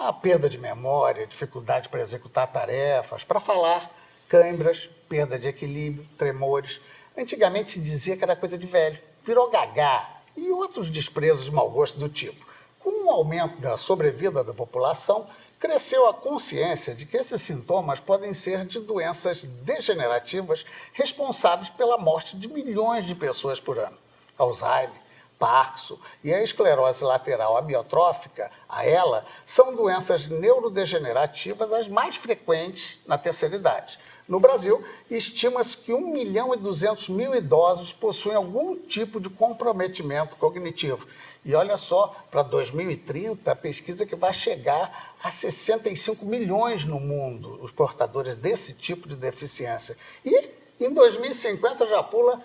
a perda de memória, dificuldade para executar tarefas, para falar, cãibras, perda de equilíbrio, tremores. Antigamente se dizia que era coisa de velho, virou gagá e outros desprezos de mau gosto do tipo. Com o aumento da sobrevida da população, cresceu a consciência de que esses sintomas podem ser de doenças degenerativas responsáveis pela morte de milhões de pessoas por ano. Alzheimer, Parkinson e a esclerose lateral amiotrófica, a ELA, são doenças neurodegenerativas as mais frequentes na terceira idade. No Brasil, estima-se que 1.200.000 idosos possuem algum tipo de comprometimento cognitivo. E olha só, para 2030, a pesquisa que vai chegar a 65 milhões no mundo, os portadores desse tipo de deficiência. E em 2050 já pula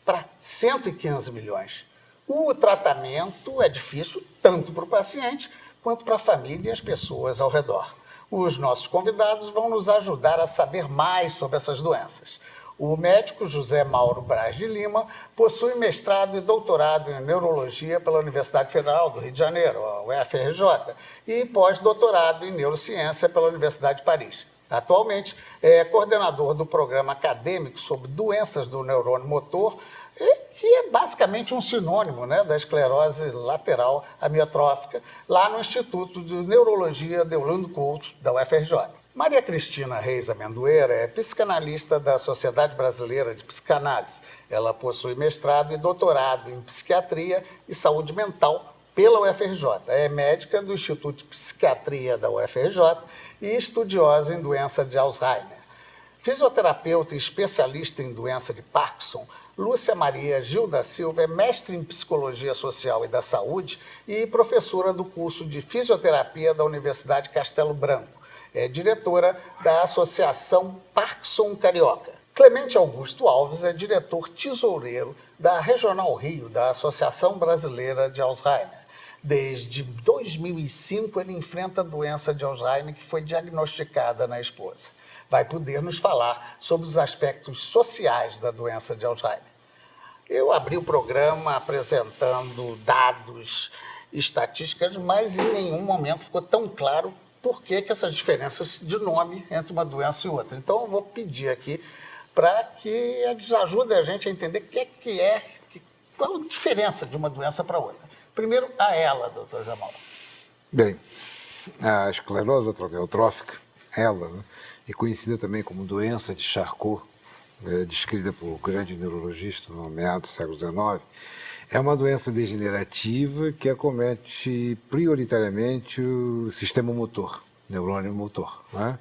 para 115 milhões. O tratamento é difícil tanto para o paciente quanto para a família e as pessoas ao redor. Os nossos convidados vão nos ajudar a saber mais sobre essas doenças. O médico José Mauro Braz de Lima possui mestrado e doutorado em neurologia pela Universidade Federal do Rio de Janeiro, a UFRJ, e pós-doutorado em neurociência pela Universidade de Paris. Atualmente é coordenador do programa acadêmico sobre doenças do neurônio motor, que é basicamente um sinônimo, né, da esclerose lateral amiotrófica, lá no Instituto de Neurologia Deolando Couto, da UFRJ. Maria Cristina Reis Amendoeira é psicanalista da Sociedade Brasileira de Psicanálise. Ela possui mestrado e doutorado em psiquiatria e saúde mental pela UFRJ. É médica do Instituto de Psiquiatria da UFRJ e estudiosa em doença de Alzheimer. Fisioterapeuta e especialista em doença de Parkinson, Lúcia Maria Gil da Silva é mestre em Psicologia Social e da Saúde e professora do curso de Fisioterapia da Universidade Castelo Branco. É diretora da Associação Parkinson Carioca. Clemente Augusto Alves é diretor tesoureiro da Regional Rio, da Associação Brasileira de Alzheimer. Desde 2005, ele enfrenta a doença de Alzheimer que foi diagnosticada na esposa. Vai poder nos falar sobre os aspectos sociais da doença de Alzheimer. Eu abri o programa apresentando dados, estatísticas, mas em nenhum momento ficou tão claro por que essas diferenças de nome entre uma doença e outra. Então, eu vou pedir aqui para que eles ajudem a gente a entender qual a diferença de uma doença para outra. Primeiro, a ELA, doutor Zé Mauro. Bem, a esclerose lateral amiotrófica, ELA, né, e conhecida também como doença de Charcot, descrita por grande neurologista no meados do século XIX, é uma doença degenerativa que acomete prioritariamente o sistema motor, neurônio motor, né?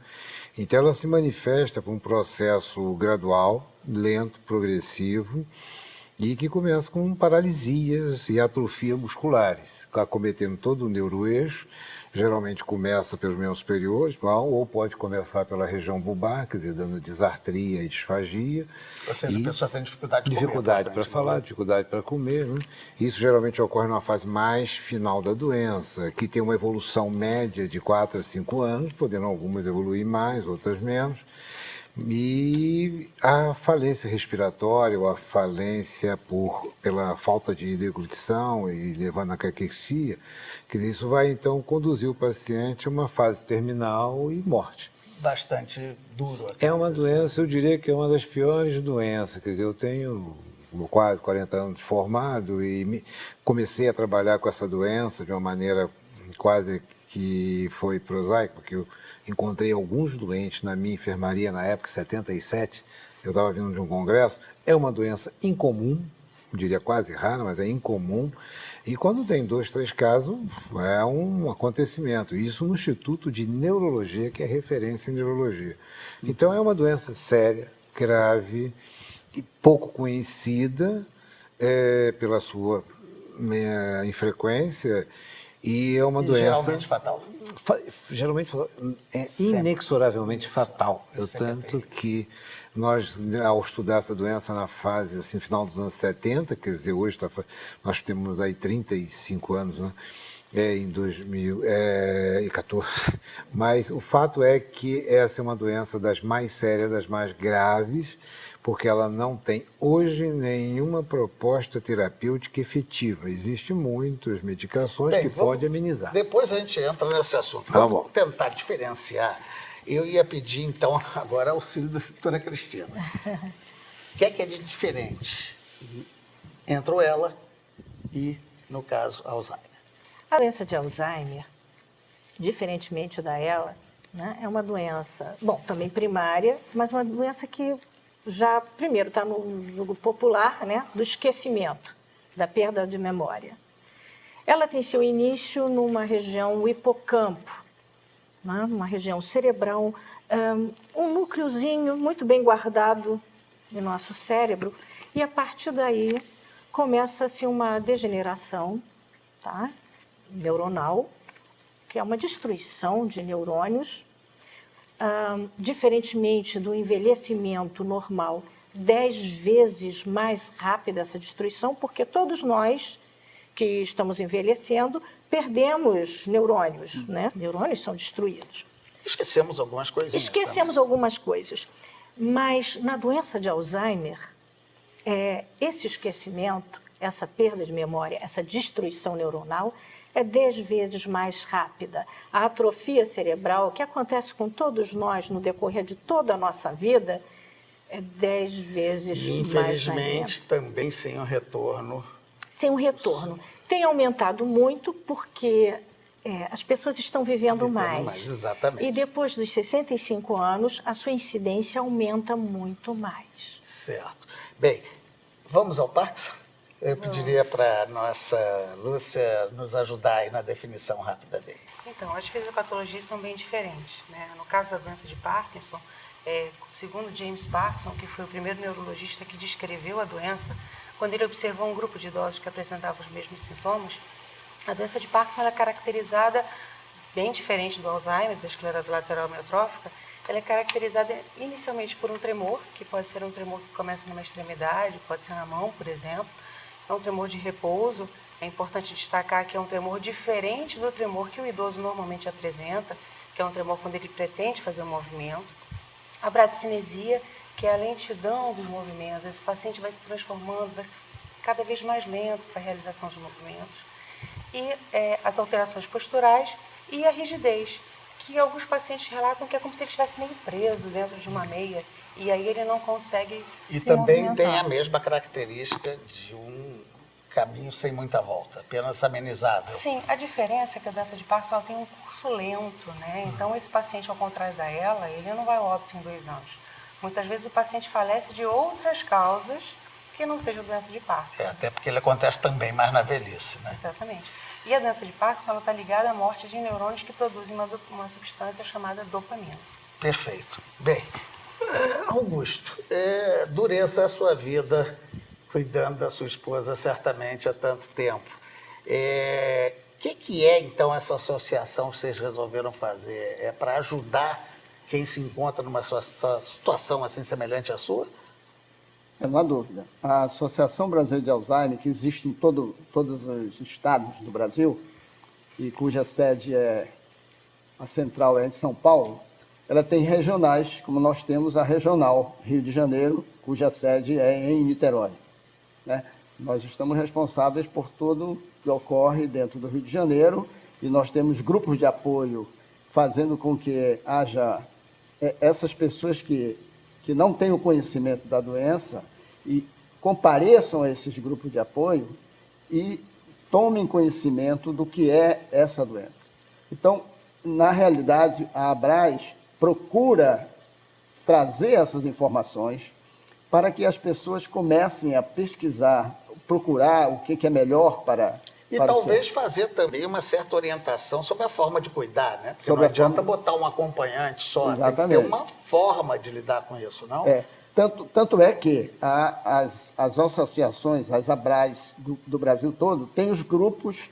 Então ela se manifesta por um processo gradual, lento, progressivo, e que começa com paralisias e atrofia musculares, acometendo todo o neuroeixo. Geralmente começa pelos membros superiores, ou pode começar pela região bulbar, quer dizer, dando disartria e disfagia. Ou seja, a pessoa tem dificuldade de comer. Dificuldade para falar, dificuldade para comer, né? Isso geralmente ocorre numa fase mais final da doença, que tem uma evolução média de 4 a 5 anos, podendo algumas evoluir mais, outras menos. E a falência respiratória ou a falência pela falta de deglutição e levando à caquexia, quer dizer, isso vai então conduzir o paciente a uma fase terminal e morte. Bastante duro. É uma doença, eu diria que é uma das piores doenças, quer dizer, eu tenho quase 40 anos de formado e comecei a trabalhar com essa doença de uma maneira quase que foi prosaica, porque eu encontrei alguns doentes na minha enfermaria na época, em 77, eu estava vindo de um congresso. É uma doença incomum, diria quase rara, mas é incomum. E quando tem 2, 3 casos, é um acontecimento. Isso no Instituto de Neurologia, que é referência em neurologia. Então é uma doença séria, grave, e pouco conhecida pela sua infrequência, e é uma doença... Geralmente fatal. Geralmente é inexoravelmente fatal. Tanto que nós, ao estudar essa doença na fase, assim, final dos anos 70, quer dizer, hoje nós temos aí 35 anos, né? Em 2014. Mas o fato é que essa é uma doença das mais sérias, das mais graves, porque ela não tem hoje nenhuma proposta terapêutica efetiva. Existem muitas medicações que podem amenizar. Depois a gente entra nesse assunto. Tá Vamos tentar diferenciar. Eu ia pedir, então, agora auxílio da doutora Cristina. O que é de diferente entre ela e, no caso, Alzheimer? A doença de Alzheimer, diferentemente da ela, né, é uma doença, bom, também primária, mas uma doença que já, primeiro, está no jogo popular, né, do esquecimento, da perda de memória. Ela tem seu início numa região, o hipocampo, né, numa região cerebral, um núcleozinho muito bem guardado no nosso cérebro, e a partir daí começa-se uma degeneração, tá, neuronal, que é uma destruição de neurônios, diferentemente do envelhecimento normal, 10 vezes mais rápida essa destruição, porque todos nós que estamos envelhecendo perdemos neurônios, né? Neurônios são destruídos. Esquecemos algumas coisinhas. Esquecemos algumas coisas, mas na doença de Alzheimer, esse esquecimento, essa perda de memória, essa destruição neuronal é 10 vezes mais rápida. A atrofia cerebral, que acontece com todos nós no decorrer de toda a nossa vida, é 10 vezes E, mais infelizmente, também sem um retorno. sem um retorno. Tem aumentado muito porque as pessoas estão vivendo mais. Exatamente. E depois dos 65 anos, a sua incidência aumenta muito mais. Certo. Bem, vamos ao Parkinson? Eu pediria para a nossa Lúcia nos ajudar aí na definição rápida dele. Então, as fisiopatologias são bem diferentes, né? No caso da doença de Parkinson, segundo James Parkinson, que foi o primeiro neurologista que descreveu a doença, quando ele observou um grupo de idosos que apresentavam os mesmos sintomas, a doença de Parkinson ela é caracterizada, bem diferente do Alzheimer, da esclerose lateral amiotrófica, ela é caracterizada inicialmente por um tremor, que pode ser um tremor que começa numa extremidade, pode ser na mão, por exemplo. É um tremor de repouso. É importante destacar que é um tremor diferente do tremor que o idoso normalmente apresenta, que é um tremor quando ele pretende fazer um movimento. A bradicinesia, que é a lentidão dos movimentos. Esse paciente vai se transformando, vai ser cada vez mais lento para a realização dos movimentos. E as alterações posturais e a rigidez, que alguns pacientes relatam que é como se ele estivesse meio preso dentro de uma meia, e aí ele não consegue E se também movimentar. tem a mesma característica de um caminho sem muita volta, apenas amenizável. Sim, a diferença é que a doença de Parkinson ela tem um curso lento, né? Então, esse paciente, ao contrário da ela, ele não vai ao óbito em 2 anos. Muitas vezes o paciente falece de outras causas que não sejam doença de Parkinson. Até porque ele acontece também mais na velhice, né? Exatamente. E a doença de Parkinson ela está ligada à morte de neurônios que produzem uma substância chamada dopamina. Perfeito. Bem, Augusto, dureza a sua vida cuidando da sua esposa certamente há tanto tempo. Que é, então, essa associação que vocês resolveram fazer? É para ajudar quem se encontra numa situação assim semelhante à sua? Não há dúvida. A Associação Brasileira de Alzheimer, que existe em todos os estados do Brasil, e cuja sede a central é em São Paulo, ela tem regionais, como nós temos a regional Rio de Janeiro, cuja sede é em Niterói, né? Nós estamos responsáveis por tudo que ocorre dentro do Rio de Janeiro e nós temos grupos de apoio fazendo com que haja essas pessoas que não têm o conhecimento da doença e compareçam a esses grupos de apoio e tomem conhecimento do que é essa doença. Então, na realidade, a ABRAS procura trazer essas informações para que as pessoas comecem a pesquisar, procurar o que é melhor para E talvez fazer também uma certa orientação sobre a forma de cuidar, né? Porque não adianta botar um acompanhante só, Exatamente. Tem que ter uma forma de lidar com isso, não? Tanto é que as associações, as ABRAS do Brasil todo, tem os grupos,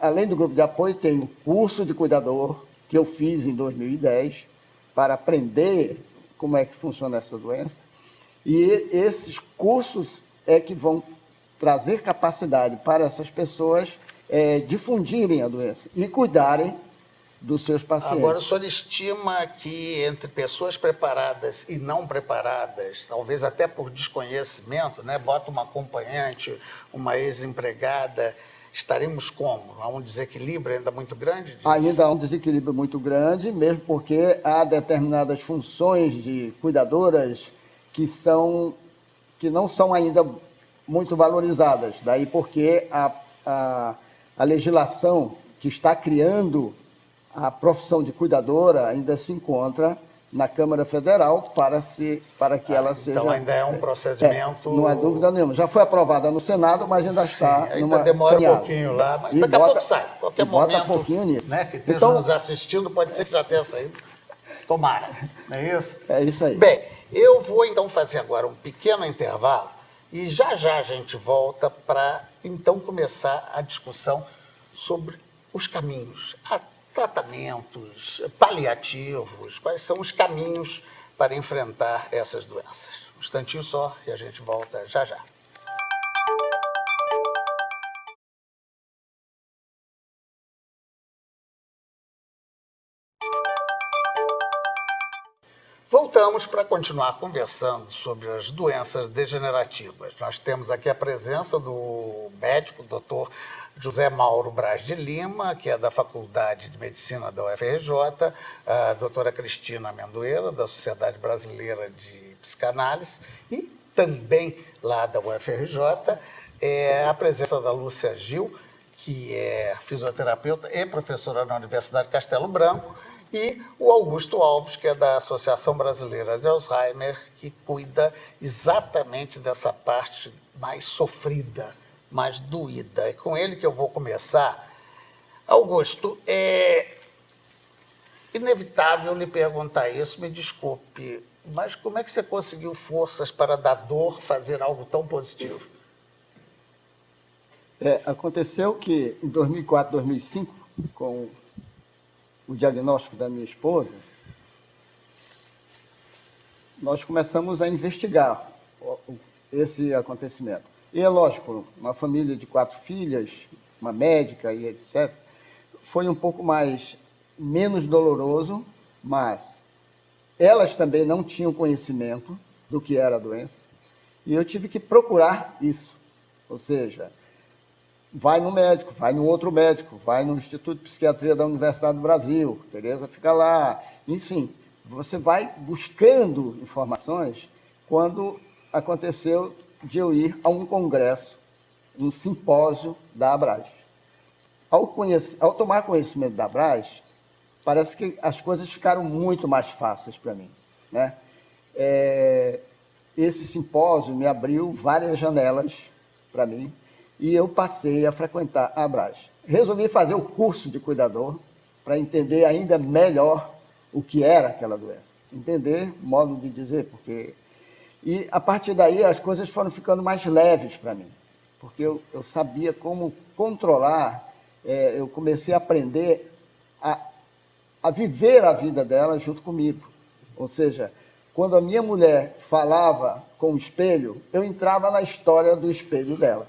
além do grupo de apoio, tem o curso de cuidador, que eu fiz em 2010, para aprender como é que funciona essa doença. E esses cursos é que vão trazer capacidade para essas pessoas difundirem a doença e cuidarem dos seus pacientes. Agora, o senhor estima que entre pessoas preparadas e não preparadas, talvez até por desconhecimento, né, bota uma acompanhante, uma ex-empregada, estaremos como? Há um desequilíbrio ainda muito grande? Ainda há um desequilíbrio muito grande, mesmo porque há determinadas funções de cuidadoras que não são ainda muito valorizadas. Daí porque a legislação que está criando a profissão de cuidadora ainda se encontra na Câmara Federal para que ela seja... Então ainda é um procedimento... não há dúvida nenhuma. Já foi aprovada no Senado, mas ainda está ainda numa demora caminhada. um pouquinho lá, mas E daqui a pouco sai. Qualquer bota momento, pouquinho nisso. né, que esteja Então, nos assistindo, pode ser que já tenha saído. Tomara, não é isso? É isso aí. Bem, eu vou então fazer agora um pequeno intervalo e já a gente volta para então começar a discussão sobre os caminhos, tratamentos, paliativos, quais são os caminhos para enfrentar essas doenças. Um instantinho só e a gente volta já. Voltamos para continuar conversando sobre as doenças degenerativas. Nós temos aqui a presença do médico, doutor José Mauro Braz de Lima, que é da Faculdade de Medicina da UFRJ, a doutora Cristina Amendoeira, da Sociedade Brasileira de Psicanálise, e também lá da UFRJ, a presença da Lúcia Gil, que é fisioterapeuta e professora na Universidade Castelo Branco, e o Augusto Alves, que é da Associação Brasileira de Alzheimer, que cuida exatamente dessa parte mais sofrida, mais doída. É com ele que eu vou começar. Augusto, é inevitável lhe perguntar isso, me desculpe, mas como é que você conseguiu forças para da dor fazer algo tão positivo? Aconteceu que em 2004, 2005, com o diagnóstico da minha esposa, nós começamos a investigar esse acontecimento. E é lógico, uma família de 4 filhas, uma médica e etc., foi um pouco menos doloroso, mas elas também não tinham conhecimento do que era a doença, e eu tive que procurar isso, ou seja, vai no médico, vai no outro médico, vai no Instituto de Psiquiatria da Universidade do Brasil, Tereza fica lá, enfim, você vai buscando informações. Quando aconteceu de eu ir a um congresso, um simpósio da Abraz. Ao tomar conhecimento da Abraz, parece que as coisas ficaram muito mais fáceis para mim, né? Esse simpósio me abriu várias janelas para mim, e eu passei a frequentar a Abraz. Resolvi fazer o curso de cuidador para entender ainda melhor o que era aquela doença. Entender, modo de dizer, porque... E, a partir daí, as coisas foram ficando mais leves para mim, porque eu sabia como controlar, eu comecei a aprender a viver a vida dela junto comigo. Ou seja, quando a minha mulher falava com o espelho, eu entrava na história do espelho dela.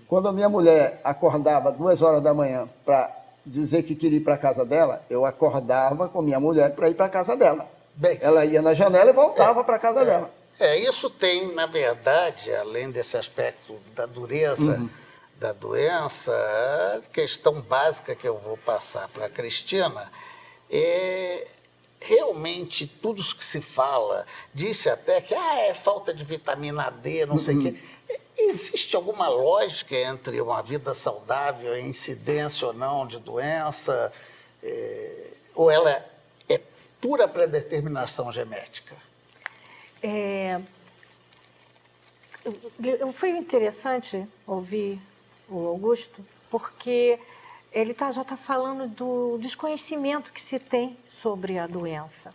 Quando a minha mulher acordava 2 horas da manhã para dizer que queria ir para a casa dela, eu acordava com minha mulher para ir para a casa dela. Bem, ela ia na janela e voltava para a casa dela. Isso tem, na verdade, além desse aspecto da dureza da doença, a questão básica que eu vou passar para a Cristina é realmente tudo isso que se fala, disse até que é falta de vitamina D, não sei o quê. Existe alguma lógica entre uma vida saudável, a incidência ou não de doença, ou ela é pura predeterminação genética? Foi interessante ouvir o Augusto, porque ele já está falando do desconhecimento que se tem sobre a doença.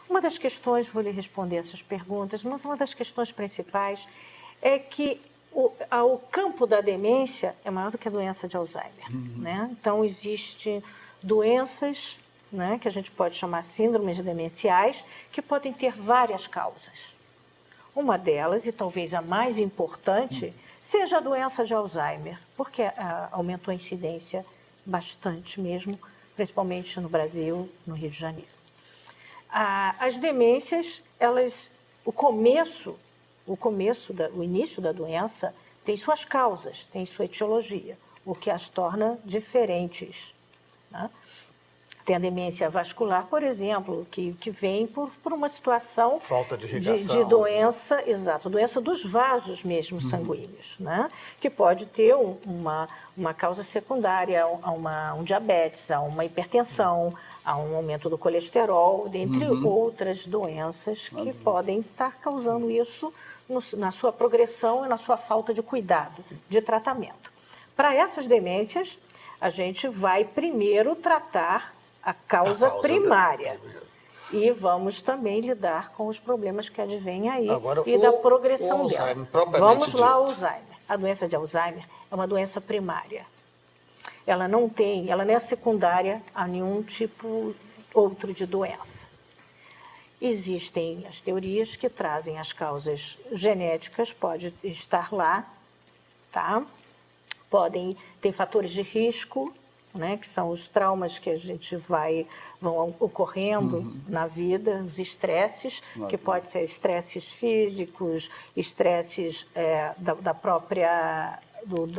Uma das questões, vou lhe responder essas perguntas, mas uma das questões principais é que o campo da demência é maior do que a doença de Alzheimer, né? Então, existem doenças, né, que a gente pode chamar síndromes demenciais, que podem ter várias causas. Uma delas, e talvez a mais importante, seja a doença de Alzheimer, porque aumentou a incidência bastante mesmo principalmente no Brasil, no Rio de Janeiro. As demências, o início da doença tem suas causas, tem sua etiologia, o que as torna diferentes, né? Tem a demência vascular, por exemplo, que vem por uma situação Falta de irrigação. de doença, exato, doença dos vasos mesmo sanguíneos, né? Que pode ter uma causa secundária a um diabetes, a uma hipertensão, a um aumento do colesterol, dentre outras doenças que podem estar causando isso na sua progressão e na sua falta de cuidado, de tratamento. Para essas demências, a gente vai primeiro tratar a causa primária. E vamos também lidar com os problemas que advêm aí e da progressão dela. Vamos lá ao Alzheimer. A doença de Alzheimer é uma doença primária. Ela não é secundária a nenhum tipo outro de doença. Existem as teorias que trazem as causas genéticas, pode estar lá, tá? Tem fatores de risco, né, que são os traumas que a gente vão ocorrendo na vida, os estresses, que podem ser estresses físicos, estresses da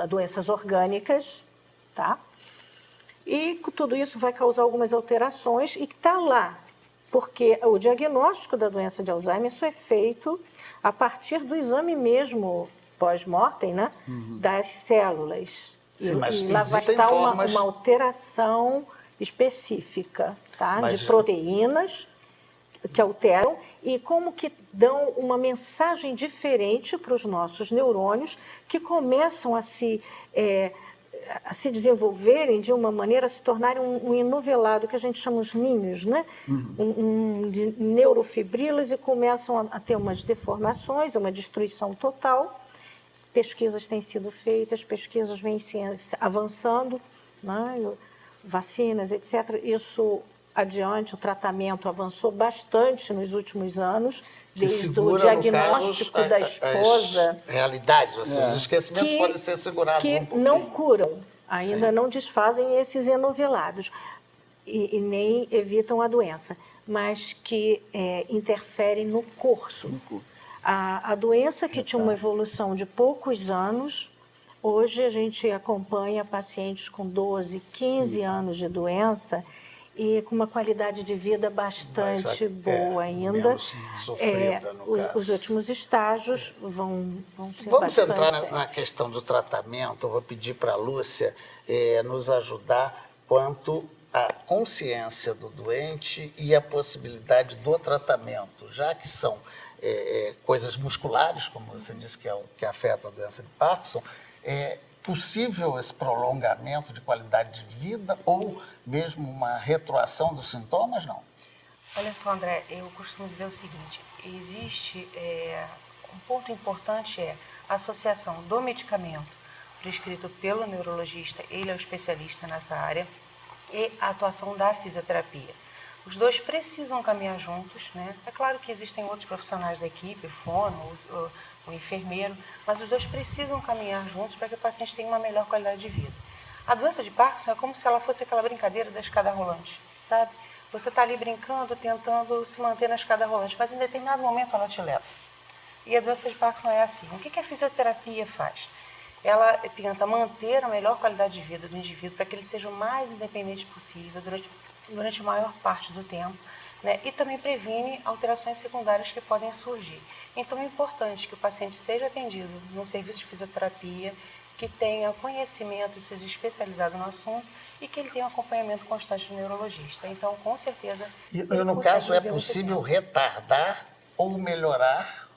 doenças orgânicas, tá? E tudo isso vai causar algumas alterações e que está lá, porque o diagnóstico da doença de Alzheimer só é feito a partir do exame mesmo pós-mortem, né, das células. Sim, mas e lá vai existem estar formas... uma alteração específica, tá? De proteínas que alteram e como que dão uma mensagem diferente para os nossos neurônios que começam a se desenvolverem de uma maneira, a se tornarem um enovelado, que a gente chama os ninhos, né? De neurofibrilas, e começam a ter umas deformações, uma destruição total. Pesquisas têm sido feitas, pesquisas vêm avançando, né? Vacinas, etc. Isso adiante, o tratamento avançou bastante nos últimos anos, desde o diagnóstico da esposa. As realidades, ou seja, os esquecimentos podem ser segurados que não curam, ainda não desfazem esses enovelados e nem evitam a doença, mas que interferem no curso. A doença que tinha uma evolução de poucos anos, hoje a gente acompanha pacientes com 12, 15 anos de doença e com uma qualidade de vida bastante boa ainda. Menos sofrida, no caso. Os últimos estágios vão ser Vamos bastante... entrar na questão do tratamento. Eu vou pedir para a Lúcia nos ajudar quanto à consciência do doente e a possibilidade do tratamento, já que são coisas musculares, como você disse, que afetam a doença de Parkinson. É possível esse prolongamento de qualidade de vida ou mesmo uma retroação dos sintomas, não? Olha só, André, eu costumo dizer o seguinte, existe um ponto importante a associação do medicamento prescrito pelo neurologista, ele é o especialista nessa área, e a atuação da fisioterapia. Os dois precisam caminhar juntos, né? É claro que existem outros profissionais da equipe, fono, o enfermeiro, mas os dois precisam caminhar juntos para que o paciente tenha uma melhor qualidade de vida. A doença de Parkinson é como se ela fosse aquela brincadeira da escada rolante, sabe? Você está ali brincando, tentando se manter na escada rolante, mas em determinado momento ela te leva. E a doença de Parkinson é assim. O que a fisioterapia faz? Ela tenta manter a melhor qualidade de vida do indivíduo para que ele seja o mais independente possível durante a maior parte do tempo, né? E também previne alterações secundárias que podem surgir. Então é importante que o paciente seja atendido num serviço de fisioterapia, que tenha conhecimento e seja especializado no assunto e que ele tenha um acompanhamento constante do neurologista. Então, com certeza... E no caso, é possível retardar ou melhorar?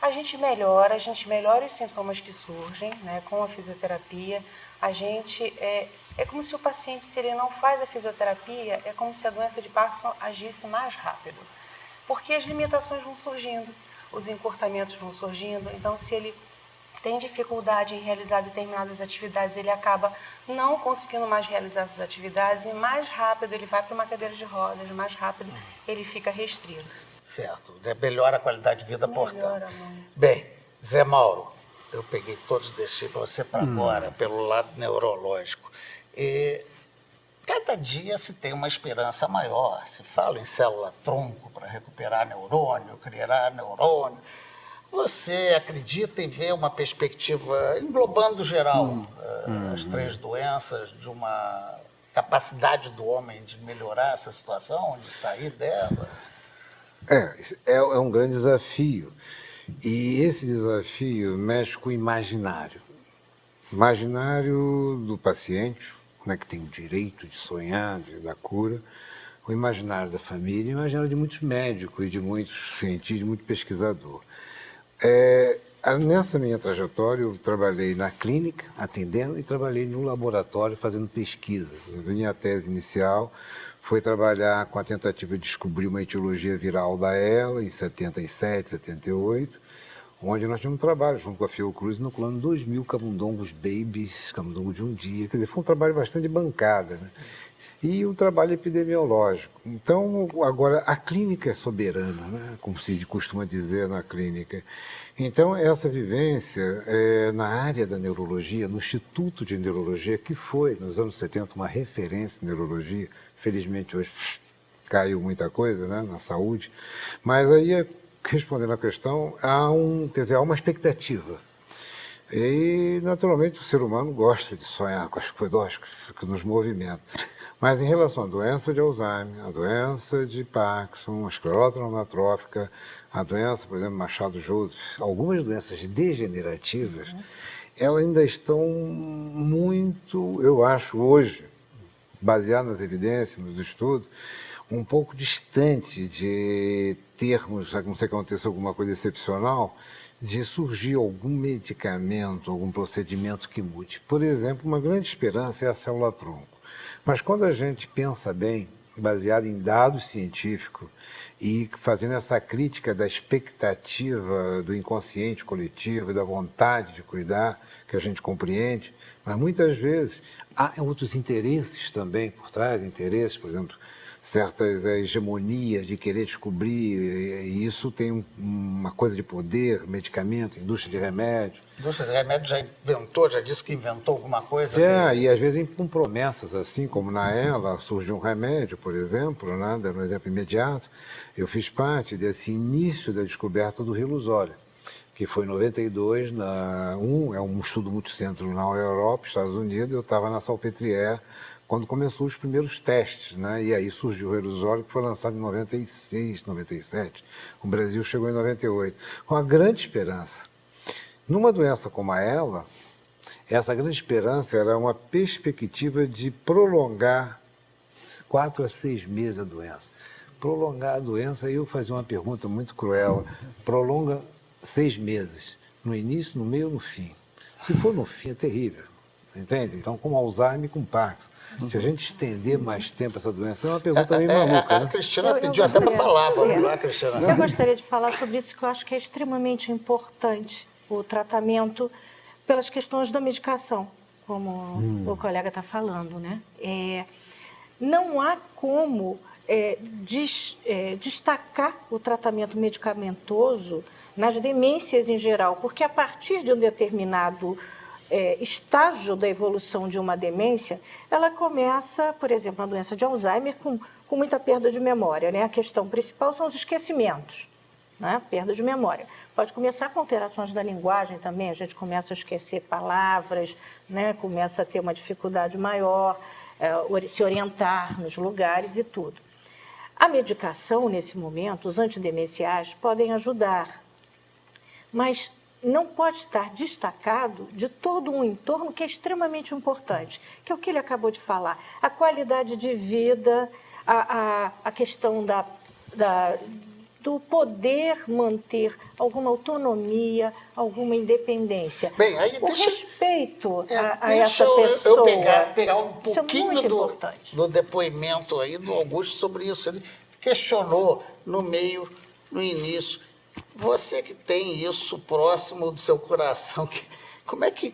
A gente melhora os sintomas que surgem, né, com a fisioterapia. A gente é como se o paciente, se ele não faz a fisioterapia, é como se a doença de Parkinson agisse mais rápido. Porque as limitações vão surgindo, os encurtamentos vão surgindo. Então, se ele tem dificuldade em realizar determinadas atividades, ele acaba não conseguindo mais realizar essas atividades e mais rápido ele vai para uma cadeira de rodas, mais rápido ele fica restrito. Certo, melhora a qualidade de vida, portanto. Muito. Bem, Zé Mauro, eu peguei todos, deixei para você para agora, pelo lado neurológico. cada dia se tem uma esperança maior. Se fala em célula-tronco para recuperar neurônio, criar neurônio. Você acredita em ver uma perspectiva englobando geral as três doenças, de uma capacidade do homem de melhorar essa situação, de sair dela? É um grande desafio. E esse desafio mexe com o imaginário. Imaginário do paciente, né, que tem o direito de sonhar, da cura, o imaginário da família, o imaginário de muitos médicos e de muitos cientistas, de muito pesquisador. Nessa minha trajetória, eu trabalhei na clínica, atendendo, e trabalhei no laboratório, fazendo pesquisa. Minha tese inicial foi trabalhar com a tentativa de descobrir uma etiologia viral da ELA, em 77, 78, onde nós tínhamos um trabalho junto com a Fiocruz, inoculando 2.000 camundongos babies, camundongo de um dia. Quer dizer, foi um trabalho bastante de bancada, né? E um trabalho epidemiológico. Então, agora, a clínica é soberana, né? Como se costuma dizer na clínica. Então, essa vivência na área da neurologia, no Instituto de Neurologia, que foi, nos anos 70, uma referência em neurologia, felizmente hoje caiu muita coisa, né, na saúde, mas aí, respondendo à questão, há uma expectativa. E, naturalmente, o ser humano gosta de sonhar com as coisas que nos movimentam. Mas em relação à doença de Alzheimer, a doença de Parkinson, a esclerose amiotrófica, a doença, por exemplo, Machado-Joseph, algumas doenças degenerativas, elas ainda estão muito, eu acho, hoje, baseado nas evidências, nos estudos, um pouco distante de termos, a não ser que aconteça alguma coisa excepcional, de surgir algum medicamento, algum procedimento que mude. Por exemplo, uma grande esperança é a célula-tronco. Mas quando a gente pensa bem, baseado em dados científicos e fazendo essa crítica da expectativa do inconsciente coletivo, da vontade de cuidar, que a gente compreende, mas muitas vezes há outros interesses também por trás, interesses, por exemplo, certas hegemonias de querer descobrir, e isso tem uma coisa de poder, medicamento, indústria de remédio. A indústria de remédio já disse que inventou alguma coisa? E às vezes vem com promessas assim, como na ELA surgiu um remédio, por exemplo, né, dando um exemplo imediato, eu fiz parte desse início da descoberta do Riluzole, que foi em 92, é um estudo multicentro na Europa, Estados Unidos, eu estava na Salpêtrière, quando começou os primeiros testes, né? E aí surgiu o Riluzole, que foi lançado em 96, 97. O Brasil chegou em 98. Com uma grande esperança. Numa doença como a ELA, essa grande esperança era uma perspectiva de prolongar 4 a 6 meses a doença. Prolongar a doença, aí eu fazia uma pergunta muito cruel. Prolonga 6 meses, no início, no meio ou no fim? Se for no fim, é terrível, entende? Então, com Alzheimer e com Parkinson. Se a gente estender mais tempo essa doença, é uma pergunta meio maluca, né? A Cristina pediu até para falar, vamos lá, Cristina. Eu gostaria de falar sobre isso, que eu acho que é extremamente importante, o tratamento pelas questões da medicação, como o colega está falando, né? Não há como destacar o tratamento medicamentoso nas demências em geral, porque a partir de um determinado estágio da evolução de uma demência, ela começa, por exemplo, a doença de Alzheimer com muita perda de memória, né? A questão principal são os esquecimentos, né? Perda de memória. Pode começar com alterações da linguagem também, a gente começa a esquecer palavras, né? Começa a ter uma dificuldade maior, se orientar nos lugares e tudo. A medicação, nesse momento, os antidemenciais podem ajudar, mas não pode estar destacado de todo um entorno que é extremamente importante, que é o que ele acabou de falar, a qualidade de vida, a questão do poder manter alguma autonomia, alguma independência. Bem, aí o respeito a deixa essa pessoa. Eu pegar um pouquinho importante. do depoimento aí do Augusto sobre isso. Ele questionou no meio, no início. Você que tem isso próximo do seu coração, como é que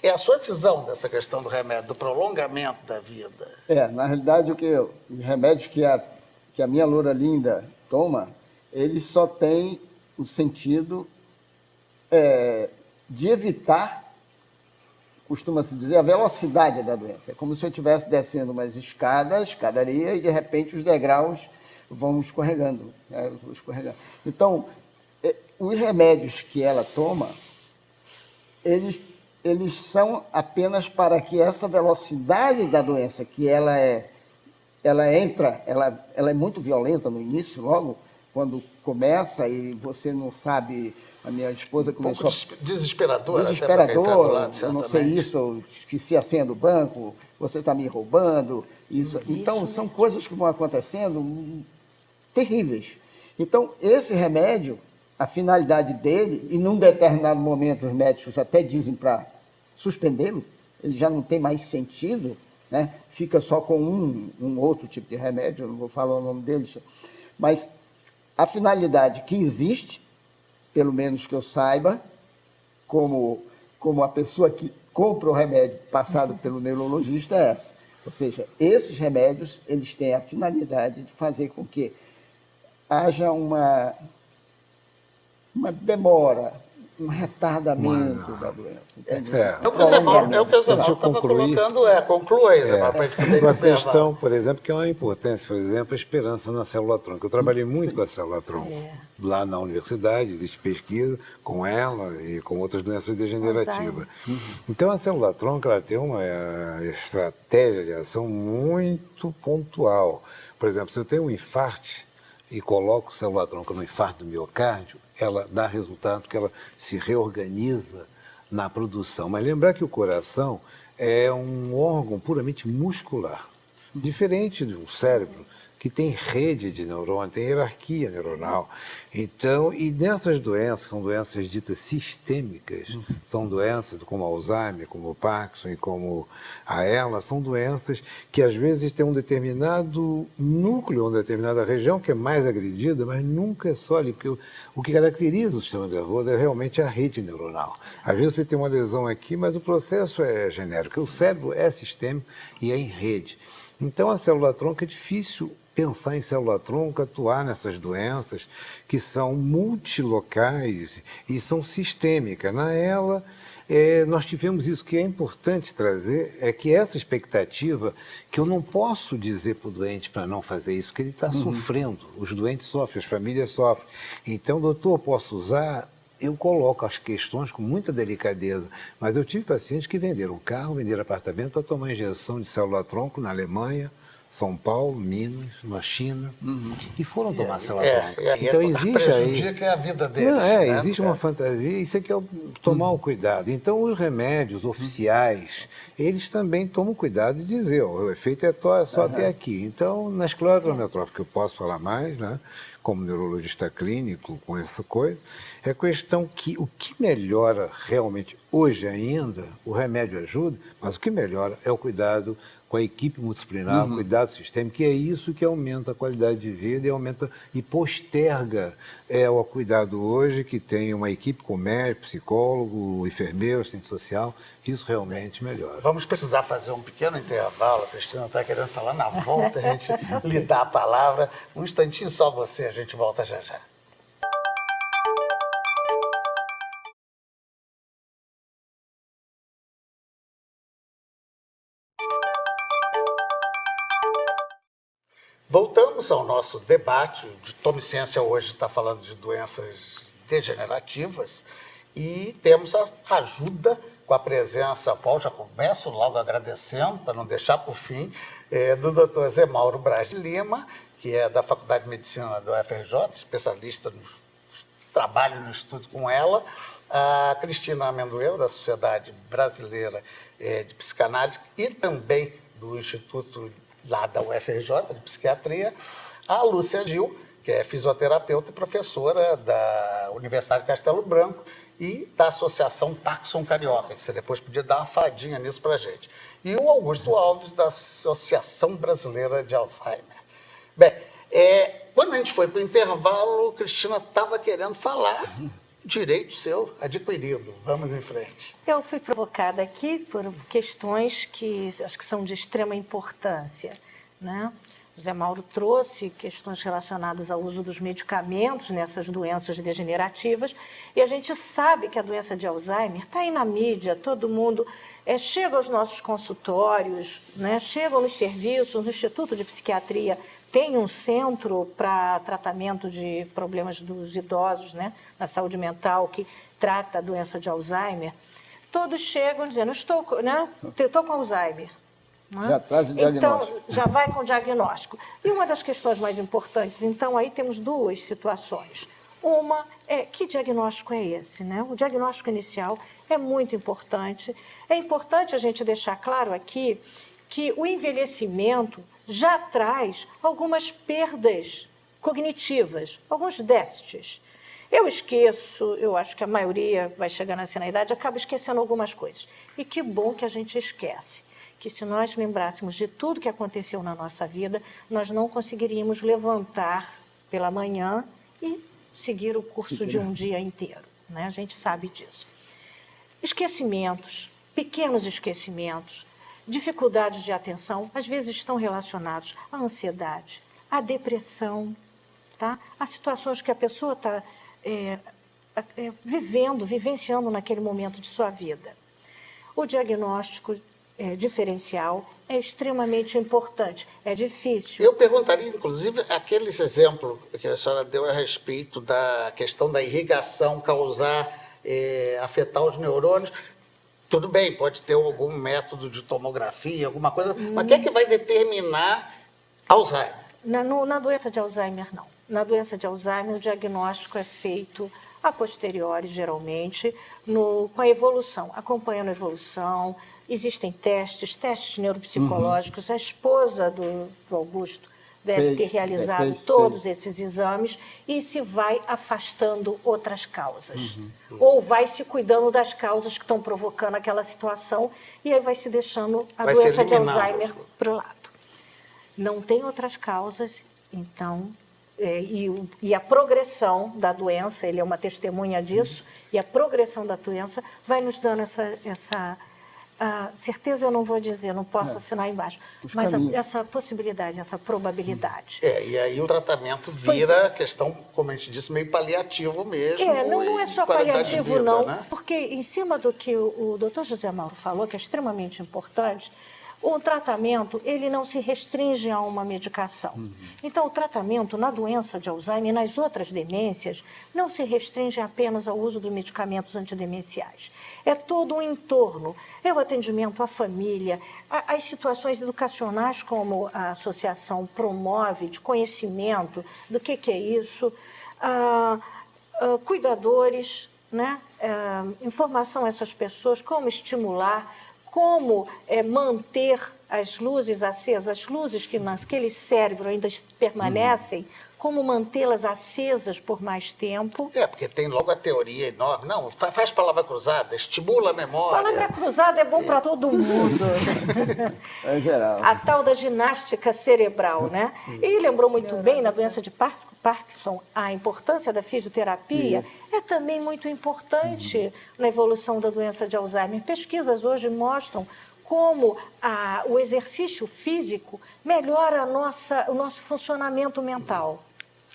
é a sua visão dessa questão do remédio, do prolongamento da vida? Na realidade, os remédios que a minha loura linda toma, eles só têm o sentido de evitar costuma-se dizer, a velocidade da doença. É como se eu estivesse descendo umas escadaria, e de repente os degraus vão escorregando, né? Vão escorregando. Então, os remédios que ela toma, eles são apenas para que essa velocidade da doença, que ela é muito violenta no início, logo, quando começa e você não sabe. A minha esposa começou. Desesperador, Desesperador, eu não sei isso, eu esqueci a senha do banco, você está me roubando. Isso. Então, são coisas que vão acontecendo terríveis. Então, esse remédio, a finalidade dele, e num determinado momento os médicos até dizem para suspendê-lo, ele já não tem mais sentido, né? Fica só com um outro tipo de remédio, eu não vou falar o nome deles, mas a finalidade que existe, pelo menos que eu saiba, como a pessoa que compra o remédio passado pelo neurologista, é essa. Ou seja, esses remédios, eles têm a finalidade de fazer com que haja uma demora, um retardamento da doença. Entende? É o que o Zé Mauro estava colocando, conclua aí, Zé Mauro, para a gente poder uma questão, por exemplo, que é uma importância, por exemplo, a esperança na célula-tronco. Eu trabalhei muito com a célula-tronco. Lá na universidade, existe pesquisa com ela e com outras doenças degenerativas. Então, a célula-tronco ela tem uma estratégia de ação muito pontual. Por exemplo, se eu tenho um infarto e coloco célula-tronco no infarto do miocárdio, ela dá resultado porque ela se reorganiza na produção. Mas lembrar que o coração é um órgão puramente muscular, diferente de um cérebro que tem rede de neurônio, tem hierarquia neuronal. Então, e nessas doenças, são doenças ditas sistêmicas, são doenças como Alzheimer, como Parkinson e como a ELA, são doenças que às vezes têm um determinado núcleo, uma determinada região que é mais agredida, mas nunca é só ali, porque o que caracteriza o sistema nervoso é realmente a rede neuronal. Às vezes você tem uma lesão aqui, mas o processo é genérico, o cérebro é sistêmico e é em rede. Então, a célula-tronco é difícil pensar em célula-tronco, atuar nessas doenças que são multilocais e são sistêmicas. Na ELA, nós tivemos isso que é importante trazer, é que essa expectativa, que eu não posso dizer para o doente para não fazer isso, porque ele está sofrendo, os doentes sofrem, as famílias sofrem. Então, doutor, posso usar? Eu coloco as questões com muita delicadeza, mas eu tive pacientes que venderam carro, venderam apartamento para tomar injeção de célula-tronco na Alemanha, São Paulo, Minas, na China, e foram tomar célula-tronco. Então existe aí... que é a vida deles. Não, existe uma fantasia, isso é que é tomar o cuidado. Então os remédios oficiais, eles também tomam cuidado de dizer, o efeito é só até aqui. Então, na esclerose amiotrófica, eu posso falar mais, né? Como neurologista clínico, com essa coisa, é a questão que o que melhora realmente hoje ainda, o remédio ajuda, mas o que melhora é o cuidado com a equipe multidisciplinar, o cuidado sistêmico, que é isso que aumenta a qualidade de vida e aumenta e posterga o cuidado hoje, que tem uma equipe com médico, psicólogo, enfermeiro, assistente social, isso realmente melhora. Vamos precisar fazer um pequeno intervalo, a Cristina está querendo falar, na volta a gente lhe dá a palavra. Um instantinho só você, a gente volta já já. Voltamos ao nosso debate. De Tome Ciência hoje está falando de doenças degenerativas e temos a ajuda com a presença, Paulo, já começo logo agradecendo, para não deixar por fim, do Dr. Zé Mauro Braz de Lima, que é da Faculdade de Medicina da UFRJ, especialista no trabalho no estudo com ela, a Cristina Amendoeira, da Sociedade Brasileira de Psicanálise e também do Instituto lá da UFRJ, de Psiquiatria, a Lúcia Gil, que é fisioterapeuta e professora da Universidade de Castelo Branco e da Associação Parkinson Carioca, que você depois podia dar uma faladinha nisso para a gente. E o Augusto Alves, da Associação Brasileira de Alzheimer. Bem, quando a gente foi para o intervalo, Cristina estava querendo falar direito seu adquirido. Vamos em frente. Eu fui provocada aqui por questões que acho que são de extrema importância, né? José Mauro trouxe questões relacionadas ao uso dos medicamentos nessas doenças degenerativas, e a gente sabe que a doença de Alzheimer está aí na mídia, todo mundo chega aos nossos consultórios, né, chegam nos serviços, no Instituto de Psiquiatria tem um centro para tratamento de problemas dos idosos, né, na saúde mental, que trata a doença de Alzheimer. Todos chegam dizendo, estou com Alzheimer. Já traz o diagnóstico. Então, já vai com o diagnóstico. E uma das questões mais importantes, então, aí temos duas situações. Uma é, que diagnóstico é esse, né? O diagnóstico inicial é muito importante. É importante a gente deixar claro aqui que o envelhecimento já traz algumas perdas cognitivas, alguns déficits. Eu esqueço, eu acho que a maioria vai chegar nessa idade, acaba esquecendo algumas coisas. E que bom que a gente esquece. Que se nós lembrássemos de tudo que aconteceu na nossa vida, nós não conseguiríamos levantar pela manhã e seguir o curso de um dia inteiro, né? A gente sabe disso. Esquecimentos, pequenos esquecimentos, dificuldades de atenção, às vezes estão relacionados à ansiedade, à depressão, tá? A situações que a pessoa está vivenciando naquele momento de sua vida. O diagnóstico diferencial é extremamente importante. É difícil. Eu perguntaria, inclusive, aqueles exemplos que a senhora deu a respeito da questão da irrigação afetar os neurônios. Tudo bem, pode ter algum método de tomografia, alguma coisa, mas o que é que vai determinar Alzheimer? Na doença de Alzheimer, não. Na doença de Alzheimer, o diagnóstico é feito a posteriori, geralmente, com a evolução, acompanhando a evolução. Existem testes neuropsicológicos. A esposa do Augusto deve ter realizado todos esses exames e se vai afastando outras causas. Ou vai se cuidando das causas que estão provocando aquela situação e aí vai se deixando a doença de Alzheimer para o lado. Não tem outras causas, então... E a progressão da doença, ele é uma testemunha disso, e a progressão da doença vai nos dando essa certeza, eu não vou dizer, não posso assinar embaixo, mas essa possibilidade, essa probabilidade. E aí o tratamento vira questão, como a gente disse, meio paliativo mesmo. Não é só paliativo, vida, não, né? porque em cima do que o doutor José Mauro falou, que é extremamente importante, o tratamento, ele não se restringe a uma medicação. Então, o tratamento na doença de Alzheimer e nas outras demências não se restringe apenas ao uso de medicamentos antidemenciais. É todo um entorno. É o atendimento à família, as situações educacionais, como a associação promove, de conhecimento do que é isso, cuidadores, né? Informação a essas pessoas, como estimular, como manter as luzes acesas, as luzes que naquele cérebro ainda permanecem, como mantê-las acesas por mais tempo. Porque tem logo a teoria enorme. Não, faz palavra cruzada, estimula a memória. Palavra cruzada é bom para todo mundo. É geral. A tal da ginástica cerebral, né? E lembrou muito bem, na doença de Parkinson, a importância da fisioterapia é também muito importante na evolução da doença de Alzheimer. Pesquisas hoje mostram como o exercício físico melhora o nosso funcionamento mental.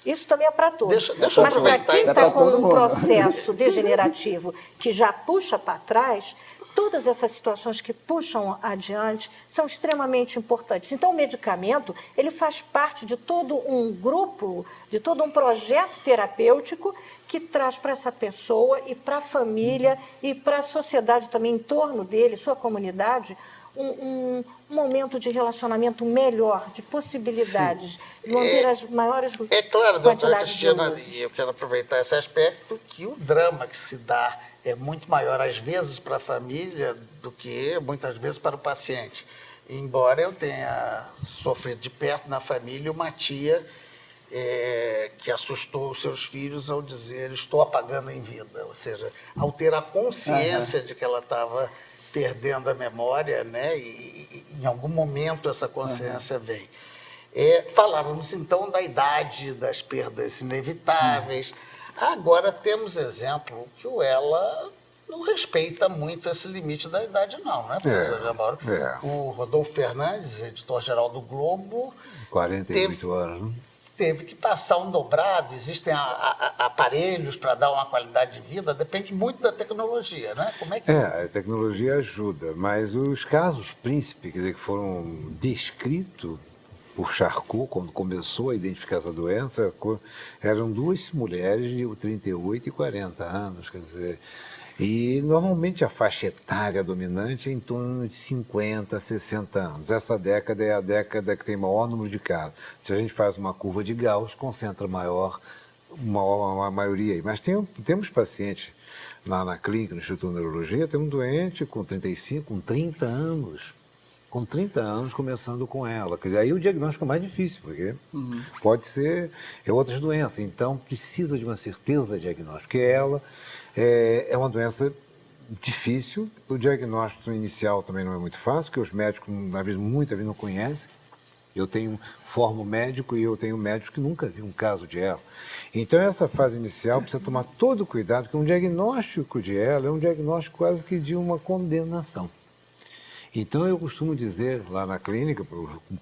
Isso também é para todos. Deixa eu Mas para aproveitar. quem está com um processo degenerativo que já puxa para trás, todas essas situações que puxam adiante são extremamente importantes. Então, o medicamento, ele faz parte de todo um grupo, de todo um projeto terapêutico que traz para essa pessoa e para a família e para a sociedade também em torno dele, sua comunidade, um momento de relacionamento melhor, de possibilidades, de manter as maiores claro, doutora quantidades de Cristina, luzes. e eu quero aproveitar esse aspecto, que o drama que se dá é muito maior, às vezes, para a família do que, muitas vezes, para o paciente. Embora eu tenha sofrido de perto na família uma tia que assustou os seus filhos ao dizer estou apagando em vida, ou seja, ao ter a consciência de que ela estava perdendo a memória, né? E em algum momento essa consciência vem. Falávamos então da idade, das perdas inevitáveis. Agora temos exemplo que o Ela não respeita muito esse limite da idade, não, né, professor Gianmauro? O Rodolfo Fernandes, editor-geral do Globo, 48 anos, né? teve que passar um dobrado, existem aparelhos para dar uma qualidade de vida, depende muito da tecnologia, né? Como é que... A tecnologia ajuda, mas os casos príncipe, quer dizer, que foram descritos por Charcot, quando começou a identificar essa doença, eram duas mulheres de 38 e 40 anos, quer dizer, e normalmente a faixa etária dominante é em torno de 50, 60 anos. Essa década é a década que tem maior número de casos. Se a gente faz uma curva de Gauss, concentra uma maioria aí. Mas temos pacientes na clínica, no Instituto de Neurologia, tem um doente com 35, com 30 anos. Com 30 anos, começando com ela. Quer dizer, aí o diagnóstico é mais difícil, porque pode ser outras doenças. Então, precisa de uma certeza diagnóstica. Porque ela é uma doença difícil. O diagnóstico inicial também não é muito fácil, porque os médicos, muitas vezes, não conhecem. Eu formo médico e eu tenho médicos que nunca vi um caso de ela. Então, essa fase inicial precisa tomar todo o cuidado, porque um diagnóstico de ela é um diagnóstico quase que de uma condenação. Então, eu costumo dizer lá na clínica,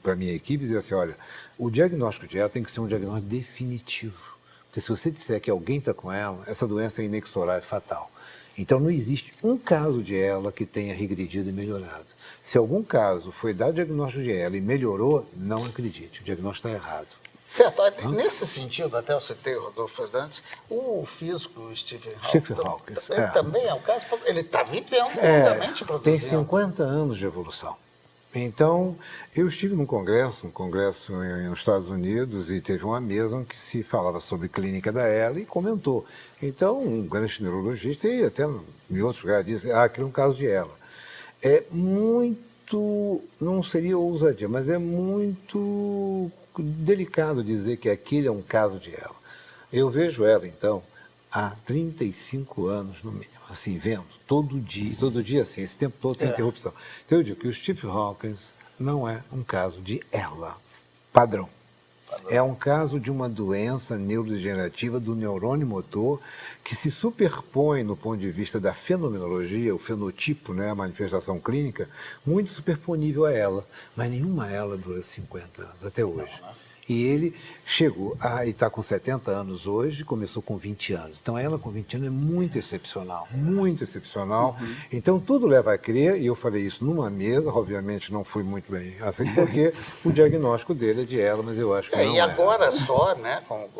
para a minha equipe, dizer assim, olha, o diagnóstico de ela tem que ser um diagnóstico definitivo. Porque se você disser que alguém está com ela, essa doença é inexorável, fatal. Então, não existe um caso de ela que tenha regredido e melhorado. Se algum caso foi dado diagnóstico de ela e melhorou, não acredite, o diagnóstico está errado. Certo. Nesse sentido, até eu citei o Rodolfo Fernandes, o físico Stephen Hawking ele também é um caso, ele está vivendo longamente produzindo. Tem 50 anos de evolução. Então, eu estive num congresso nos Estados Unidos, e teve uma mesa em que se falava sobre clínica da ELA e comentou. Então, um grande neurologista, e até em outros lugares, disse, aquele é um caso de ELA. É muito, não seria ousadia, mas é muito delicado dizer que aquele é um caso de ela. Eu vejo ela, então, há 35 anos, no mínimo, assim, vendo, todo dia assim, esse tempo todo sem interrupção. Então, eu digo que o Stephen Hawking não é um caso de ela, padrão. É um caso de uma doença neurodegenerativa do neurônio motor que se superpõe, no ponto de vista da fenomenologia, o fenotipo, né, a manifestação clínica, muito superponível a ela. Mas nenhuma ela dura 50 anos, até hoje. E ele chegou e está com 70 anos hoje, começou com 20 anos. Então, ela com 20 anos é muito excepcional, muito excepcional. Então, tudo leva a crer, e eu falei isso numa mesa, obviamente não fui muito bem assim, porque o diagnóstico dele é de ela, mas eu acho que não e agora só, né, com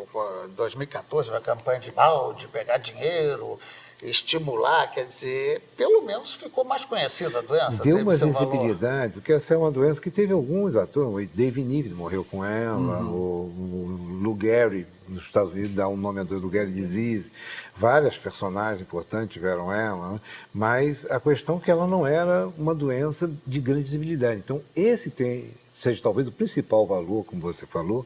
2014, a campanha de balde, pegar dinheiro, estimular, quer dizer, pelo menos ficou mais conhecida a doença. Deu uma visibilidade, porque essa é uma doença que teve alguns atores, o David Niven morreu com ela, o Lou Gehrig, nos Estados Unidos, dá um nome a Lou Gehrig Disease, várias personagens importantes tiveram ela, né? Mas a questão é que ela não era uma doença de grande visibilidade. Então, seja talvez o principal valor, como você falou,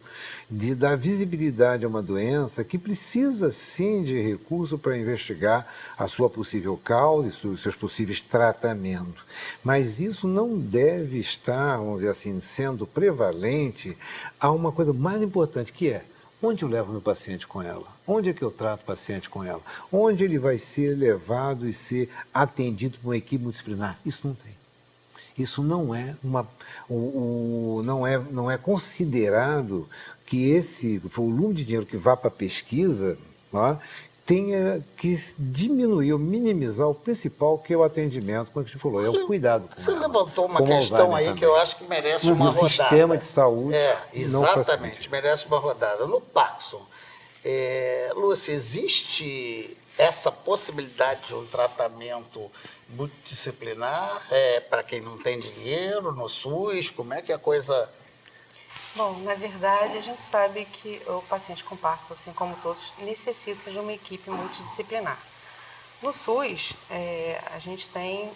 de dar visibilidade a uma doença que precisa, sim, de recurso para investigar a sua possível causa e seus possíveis tratamentos. Mas isso não deve estar, vamos dizer assim, sendo prevalente a uma coisa mais importante, que é onde eu levo meu paciente com ela? Onde é que eu trato o paciente com ela? Onde ele vai ser levado e ser atendido por uma equipe multidisciplinar? Isso não tem. Isso não é não é considerado que esse volume de dinheiro que vá para a pesquisa, né, tenha que diminuir ou minimizar o principal, que é o atendimento, como a gente falou, é o cuidado com Você ela. levantou uma questão aí que eu acho que merece uma rodada. O sistema de saúde exatamente, merece uma rodada. No Parkinson, Lúcia, existe essa possibilidade de um tratamento multidisciplinar para quem não tem dinheiro, no SUS? Como é que a coisa... Bom, na verdade, a gente sabe que o paciente com Parkinson, assim como todos, necessita de uma equipe multidisciplinar. No SUS, a gente tem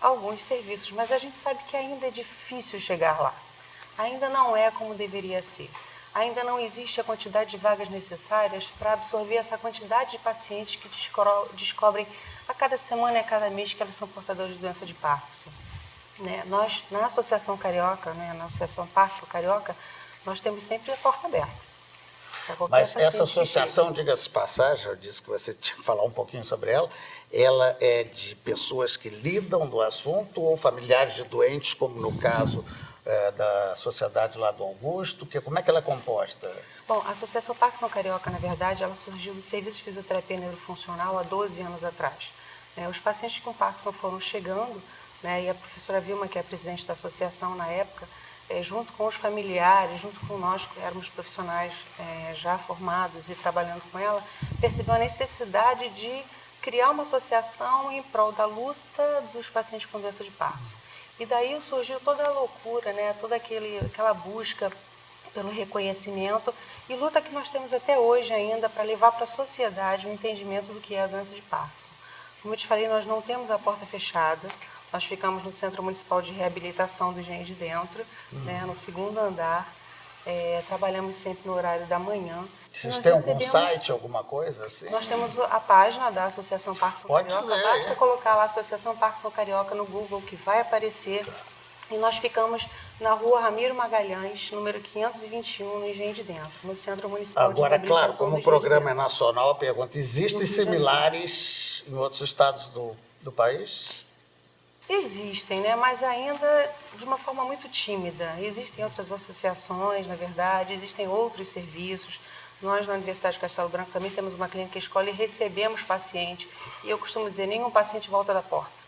alguns serviços, mas a gente sabe que ainda é difícil chegar lá. Ainda não é como deveria ser. Ainda não existe a quantidade de vagas necessárias para absorver essa quantidade de pacientes que descobrem a cada semana e a cada mês que elas são portadoras de doença de Parkinson. Né? Nós, na Associação Carioca, né, na Associação Parkinson Carioca, nós temos sempre a porta aberta. Pra qualquer Mas essa paciente que associação, diga-se de passagem, eu disse que você tinha que falar um pouquinho sobre ela é de pessoas que lidam do assunto ou familiares de doentes, como no caso da sociedade lá do Augusto? Como é que ela é composta? Bom, a Associação Parkinson Carioca, na verdade, ela surgiu do Serviço de Fisioterapia Neurofuncional há 12 anos atrás. Os pacientes com Parkinson foram chegando, né, e a professora Vilma, que é a presidente da associação na época, junto com os familiares, junto com nós, que éramos profissionais já formados e trabalhando com ela, percebeu a necessidade de criar uma associação em prol da luta dos pacientes com doença de Parkinson. E daí surgiu toda a loucura, né, toda aquela busca pelo reconhecimento e luta que nós temos até hoje ainda para levar para a sociedade o entendimento do que é a doença de Parkinson. Como eu te falei, nós não temos a porta fechada, nós ficamos no Centro Municipal de Reabilitação do Engenho de Dentro, né, no 2º andar, trabalhamos sempre no horário da manhã. Vocês têm algum site, alguma coisa assim? Nós temos a página da Associação Parkinson Carioca, basta colocar lá Associação Parkinson Carioca no Google que vai aparecer. E nós ficamos na rua Ramiro Magalhães, número 521, no Engenho de Dentro, no Centro Municipal de Reabilitação. Agora, claro, como o programa é nacional, a pergunta, existem similares em outros estados do país? Existem, né? Mas ainda de uma forma muito tímida. Existem outras associações, na verdade, existem outros serviços. Nós, na Universidade de Castelo Branco, também temos uma clínica escola e recebemos paciente. E eu costumo dizer, nenhum paciente volta da porta.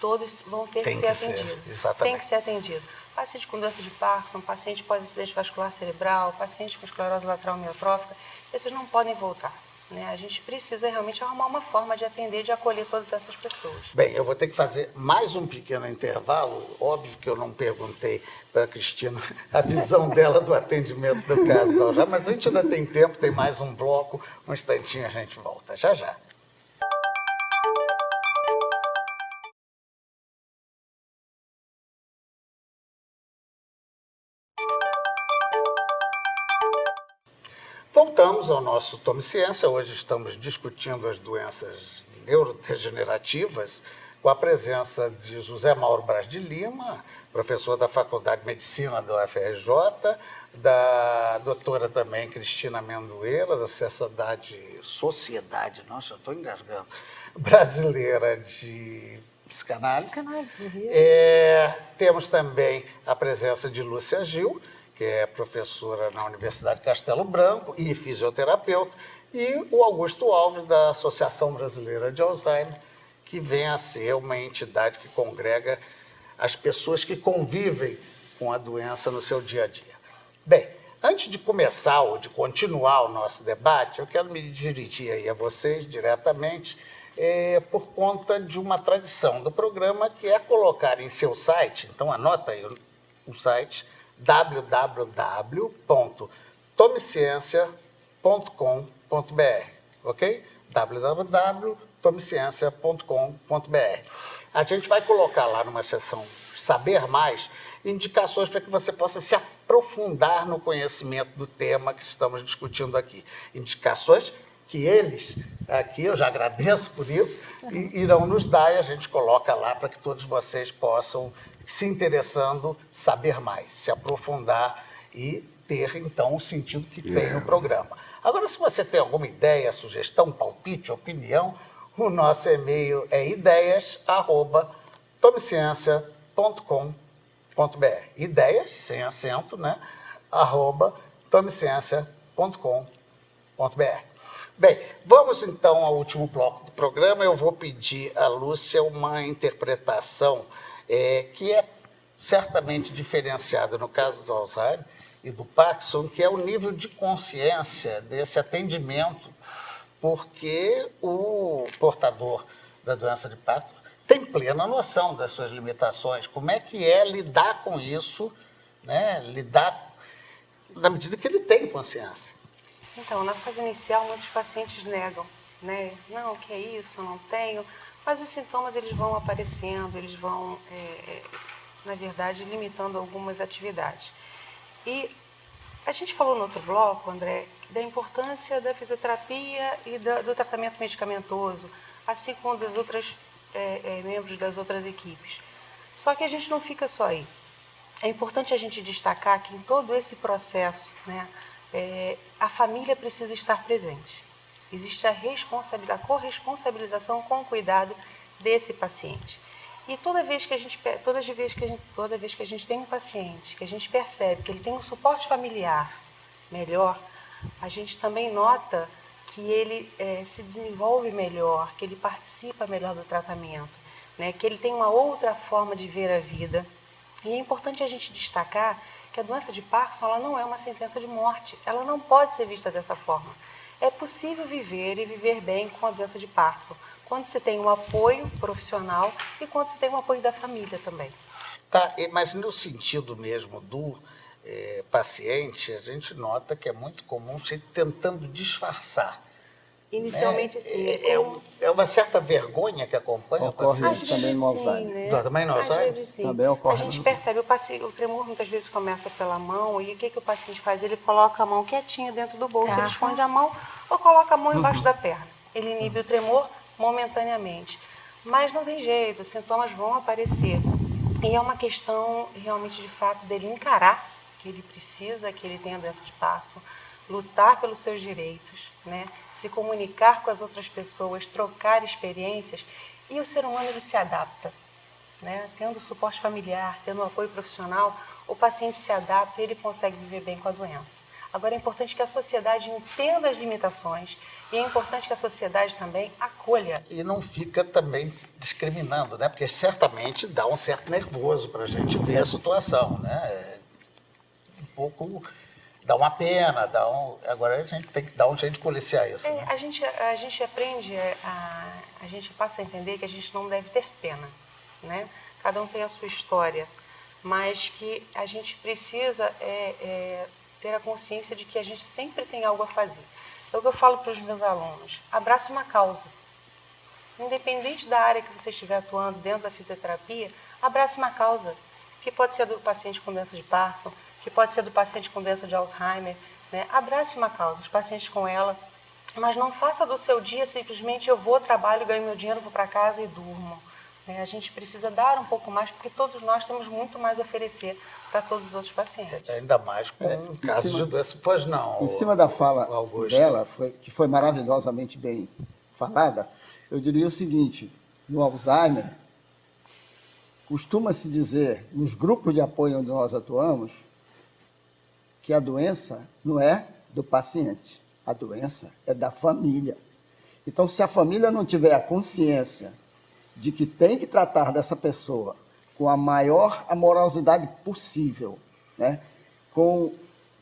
Todos vão ter que ser atendidos. Exatamente. Tem que ser atendido. Paciente com doença de Parkinson, paciente pós-acidente vascular cerebral, paciente com esclerose lateral amiotrófica, esses não podem voltar. Né? A gente precisa realmente arrumar uma forma de atender, de acolher todas essas pessoas. Bem, eu vou ter que fazer mais um pequeno intervalo. Óbvio que eu não perguntei para a Cristina a visão dela do atendimento do caso do Alzheimer, mas a gente ainda tem tempo, tem mais um bloco. Um instantinho a gente volta. Já, já. Voltamos ao nosso Tome Ciência. Hoje estamos discutindo as doenças neurodegenerativas com a presença de José Mauro Braz de Lima, professor da Faculdade de Medicina da UFRJ, da doutora também Cristina Amendoeira, da Sociedade, nossa, eu estou engasgando, Brasileira de Psicanálise. Psicanálise do Rio. Temos também a presença de Lúcia Gil, que é professora na Universidade de Castelo Branco e fisioterapeuta, e o Augusto Alves, da Associação Brasileira de Alzheimer, que vem a ser uma entidade que congrega as pessoas que convivem com a doença no seu dia a dia. Bem, antes de começar ou de continuar o nosso debate, eu quero me dirigir aí a vocês diretamente por conta de uma tradição do programa, que é colocar em seu site, então anota aí o site, www.tomeciencia.com.br, ok? www.tomeciencia.com.br. A gente vai colocar lá numa seção Saber Mais indicações para que você possa se aprofundar no conhecimento do tema que estamos discutindo aqui. Indicações que eles, aqui eu já agradeço por isso, irão nos dar e a gente coloca lá para que todos vocês possam, se interessando, saber mais, se aprofundar e ter, então, o sentido que tem o programa. Agora, se você tem alguma ideia, sugestão, palpite, opinião, o nosso e-mail é ideias@tomeciencia.com.br. Ideias, sem acento, né? @tomeciencia.com.br. Bem, vamos então ao último bloco do programa. Eu vou pedir à Lúcia uma interpretação que é certamente diferenciada no caso do Alzheimer e do Parkinson, que é o nível de consciência desse atendimento, porque o portador da doença de Parkinson tem plena noção das suas limitações. Como é que é lidar com isso, né? Lidar na medida que ele tem consciência. Então, na fase inicial, muitos pacientes negam, né? Não, o que é isso? Eu não tenho. Mas os sintomas, eles vão aparecendo, eles vão, na verdade, limitando algumas atividades. E a gente falou no outro bloco, André, da importância da fisioterapia e do tratamento medicamentoso, assim como dos outros membros das outras equipes. Só que a gente não fica só aí. É importante a gente destacar que em todo esse processo, né, a família precisa estar presente. Existe a corresponsabilização com o cuidado desse paciente. E toda vez que a gente tem um paciente, que a gente percebe que ele tem um suporte familiar melhor, a gente também nota que ele se desenvolve melhor, que ele participa melhor do tratamento, né? Que ele tem uma outra forma de ver a vida. E é importante a gente destacar que a doença de Parkinson ela não é uma sentença de morte, ela não pode ser vista dessa forma. É possível viver e viver bem com a doença de Parkinson, quando você tem um apoio profissional e quando você tem um apoio da família também. Tá, mas no sentido mesmo do paciente, a gente nota que é muito comum gente tentando disfarçar. Inicialmente, sim. É uma certa vergonha que acompanha Ocorre o Às paciente. isso também vezes no sim, Alzheimer. né? Também no Às Alzheimer? vezes sim. Também ocorre A gente no- percebe, o tremor muitas vezes começa pela mão e o que o paciente faz? Ele coloca a mão quietinha dentro do bolso, ele Aham. esconde a mão ou coloca a mão embaixo da perna. Ele inibe o tremor momentaneamente. Mas não tem jeito, os sintomas vão aparecer. E é uma questão realmente de fato dele encarar que ele precisa, que ele tem a doença de Parkinson, lutar pelos seus direitos, né? Se comunicar com as outras pessoas, trocar experiências, e o ser humano ele se adapta, né? Tendo suporte familiar, tendo um apoio profissional, o paciente se adapta e ele consegue viver bem com a doença. Agora é importante que a sociedade entenda as limitações e é importante que a sociedade também acolha. E não fica também discriminando, né? Porque certamente dá um certo nervoso para a gente ver a situação, né? Um pouco dá uma pena, agora a gente tem que dar um jeito de policiar isso, né? A gente aprende, a gente passa a entender que a gente não deve ter pena, né? Cada um tem a sua história, mas que a gente precisa ter a consciência de que a gente sempre tem algo a fazer. É o que eu falo para os meus alunos: abrace uma causa. Independente da área que você estiver atuando dentro da fisioterapia, abrace uma causa, que pode ser do paciente com doença de Parkinson, que pode ser do paciente com doença de Alzheimer, né? Abrace uma causa, os pacientes com ela, mas não faça do seu dia simplesmente eu vou, trabalho, ganho meu dinheiro, vou para casa e durmo. Né? A gente precisa dar um pouco mais, porque todos nós temos muito mais a oferecer para todos os outros pacientes. Ainda mais com casos de doença. Pois não. Em cima da fala Augusto. dela, que foi maravilhosamente bem falada, eu diria o seguinte: no Alzheimer, costuma-se dizer, nos grupos de apoio onde nós atuamos, que a doença não é do paciente, a doença é da família. Então, se a família não tiver a consciência de que tem que tratar dessa pessoa com a maior amorosidade possível, né? com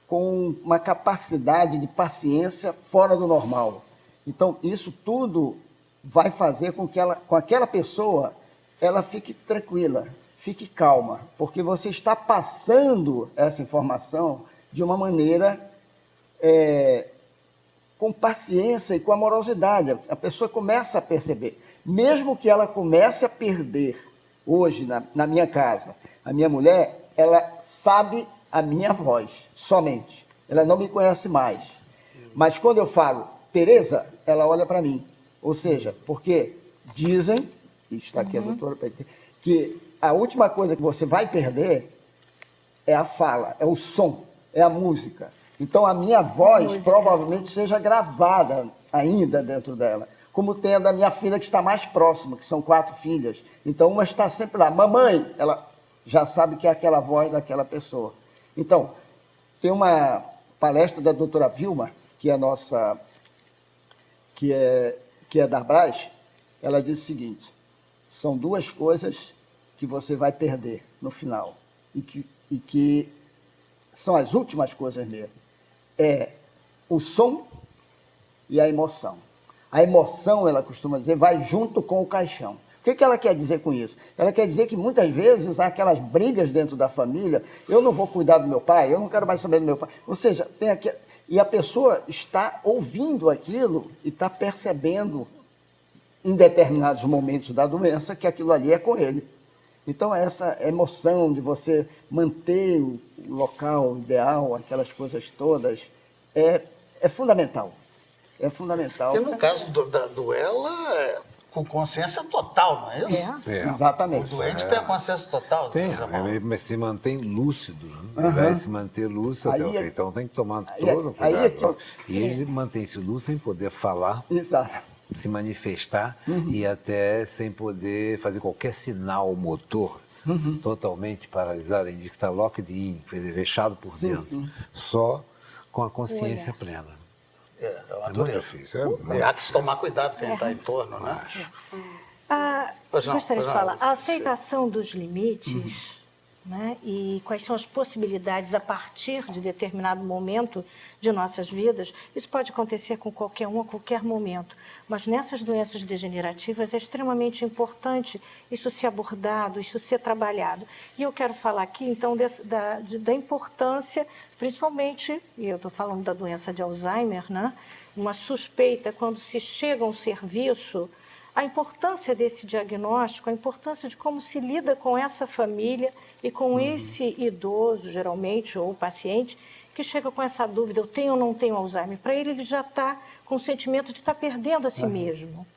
uma capacidade de paciência fora do normal. Então, isso tudo vai fazer com que com aquela pessoa ela fique tranquila, fique calma, porque você está passando essa informação de uma maneira com paciência e com amorosidade. A pessoa começa a perceber. Mesmo que ela comece a perder, hoje, na minha casa, a minha mulher, ela sabe a minha voz, somente. Ela não me conhece mais. Mas quando eu falo, Tereza, ela olha para mim. Ou seja, porque dizem, e está aqui a doutora, que a última coisa que você vai perder é a fala, é o som, é a música. Então, a minha voz provavelmente seja gravada ainda dentro dela, como tem a da minha filha, que está mais próxima, que são 4 filhas. Então, uma está sempre lá. Mamãe, ela já sabe que é aquela voz daquela pessoa. Então, tem uma palestra da doutora Vilma, que é nossa, que é da Brás. Ela diz o seguinte: são 2 coisas que você vai perder no final, e que são as últimas coisas mesmo. É o som e a emoção. A emoção, ela costuma dizer, vai junto com o caixão. O que ela quer dizer com isso? Ela quer dizer que muitas vezes há aquelas brigas dentro da família: eu não vou cuidar do meu pai, eu não quero mais saber do meu pai. Ou seja, e a pessoa está ouvindo aquilo e está percebendo, em determinados momentos da doença, que aquilo ali é com ele. Então, essa emoção de você manter o local ideal, aquelas coisas todas, é fundamental. É fundamental. E no caso da duela, com consciência total, não é isso? É. É. O Exatamente. doente tem a consciência total. Tem, doutor Jamal. mas se mantém lúcido, né? Ele vai se manter lúcido até o Aí é- fim. Então tem que tomar aí todo o aí é cuidado. que- E ele mantém-se lúcido sem poder falar, Exato. se manifestar e até sem poder fazer qualquer sinal motor. Totalmente paralisado, indica que está locked in, quer dizer, fechado por Sim, dentro. sim. Só com a consciência plena. É uma É muito dureza. difícil. E há que se tomar cuidado quem está em torno, né? Pois não, Gostaria de pois não, falar, você- a aceitação dos limites, né, e quais são as possibilidades a partir de determinado momento de nossas vidas, isso pode acontecer com qualquer um a qualquer momento, mas nessas doenças degenerativas é extremamente importante isso ser abordado, isso ser trabalhado. E eu quero falar aqui, então, da importância, principalmente, e eu estou falando da doença de Alzheimer, né, uma suspeita, quando se chega a um serviço, a importância desse diagnóstico, a importância de como se lida com essa família e com esse idoso, geralmente, ou paciente, que chega com essa dúvida, eu tenho ou não tenho Alzheimer? Para ele já está com o sentimento de estar perdendo a si mesmo.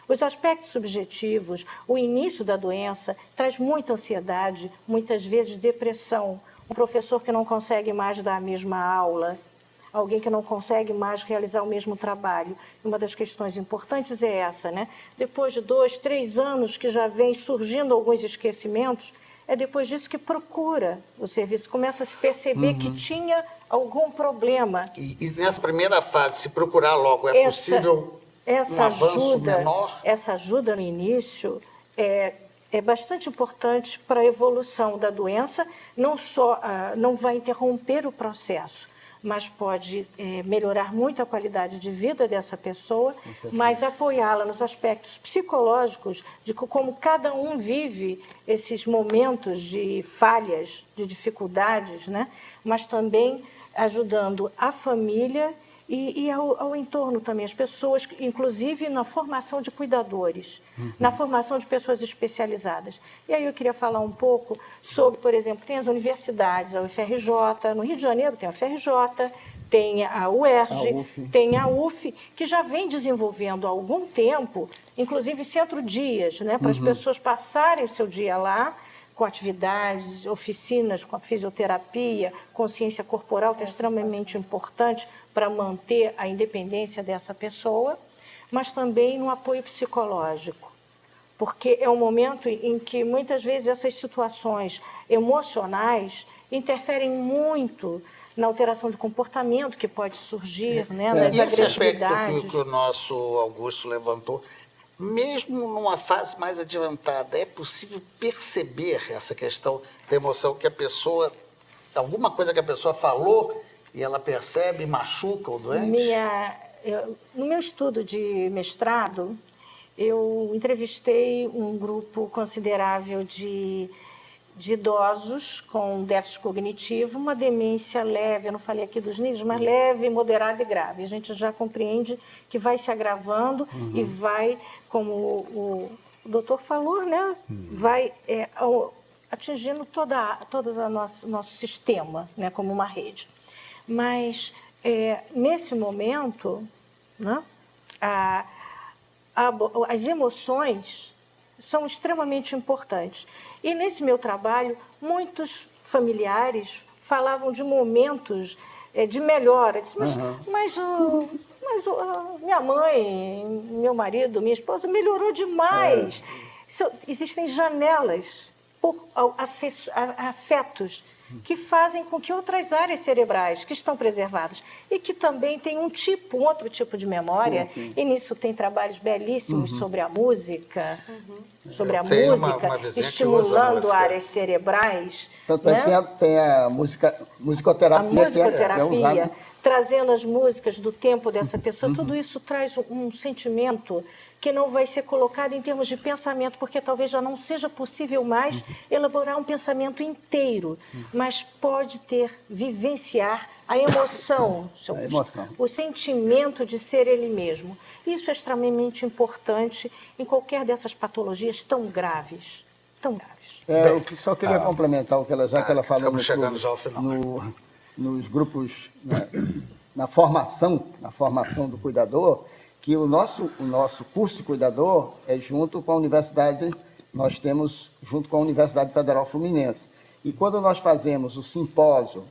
Os aspectos subjetivos, o início da doença, traz muita ansiedade, muitas vezes depressão. Um professor que não consegue mais dar a mesma aula, alguém que não consegue mais realizar o mesmo trabalho. Uma das questões importantes é essa, né? Depois de 2, 3 anos que já vem surgindo alguns esquecimentos, é depois disso que procura o serviço, começa a se perceber que tinha algum problema. E nessa primeira fase, se procurar logo, é possível um avanço menor? Essa ajuda no início é bastante importante para a evolução da doença, não só não vai interromper o processo, mas pode melhorar muito a qualidade de vida dessa pessoa, mas apoiá-la nos aspectos psicológicos de como cada um vive esses momentos de falhas, de dificuldades, né? Mas também ajudando a família e ao entorno também, as pessoas, inclusive na formação de cuidadores, na formação de pessoas especializadas. E aí eu queria falar um pouco sobre, por exemplo, tem as universidades, a UFRJ, no Rio de Janeiro tem a UFRJ, tem a UERJ, tem a UF, que já vem desenvolvendo há algum tempo, inclusive centro-dias, né, para as pessoas passarem o seu dia lá, com atividades, oficinas com a fisioterapia, consciência corporal, que é extremamente importante para manter a independência dessa pessoa, mas também no apoio psicológico, porque é um momento em que muitas vezes essas situações emocionais interferem muito na alteração de comportamento que pode surgir, né, nas E esse aspecto agressividades. que o nosso Augusto levantou, mesmo numa fase mais adiantada, é possível perceber essa questão da emoção que a pessoa, alguma coisa que a pessoa falou e ela percebe e machuca o doente? No meu estudo de mestrado, eu entrevistei um grupo considerável de idosos com déficit cognitivo, uma demência leve, eu não falei aqui dos níveis, mas leve, moderada e grave. A gente já compreende que vai se agravando e vai, como o doutor falou, né, vai atingindo todo o nosso sistema, né, como uma rede. Mas, nesse momento, né, as emoções são extremamente importantes. E nesse meu trabalho, muitos familiares falavam de momentos de melhora. Eu disse, mas minha mãe, meu marido, minha esposa melhorou demais. Existem janelas por afetos que fazem com que outras áreas cerebrais que estão preservadas e que também têm um outro tipo de memória, e nisso tem trabalhos belíssimos sobre a música, uma vizinha que usa estimulando música. áreas cerebrais. Tanto é né? que tem a musicoterapia. A musicoterapia, que é usada. trazendo as músicas do tempo dessa pessoa, tudo isso traz um sentimento que não vai ser colocado em termos de pensamento, porque talvez já não seja possível mais elaborar um pensamento inteiro, mas pode vivenciar a emoção, seu Augusto, emoção. o sentimento de ser ele mesmo. Isso é extremamente importante em qualquer dessas patologias tão graves, tão graves. Eu só queria complementar o que ela falou estamos chegando já ao final. nos grupos, né, na formação do cuidador, que o nosso curso de cuidador é junto com a universidade, nós temos junto com a Universidade Federal Fluminense. E quando nós fazemos o simpósio,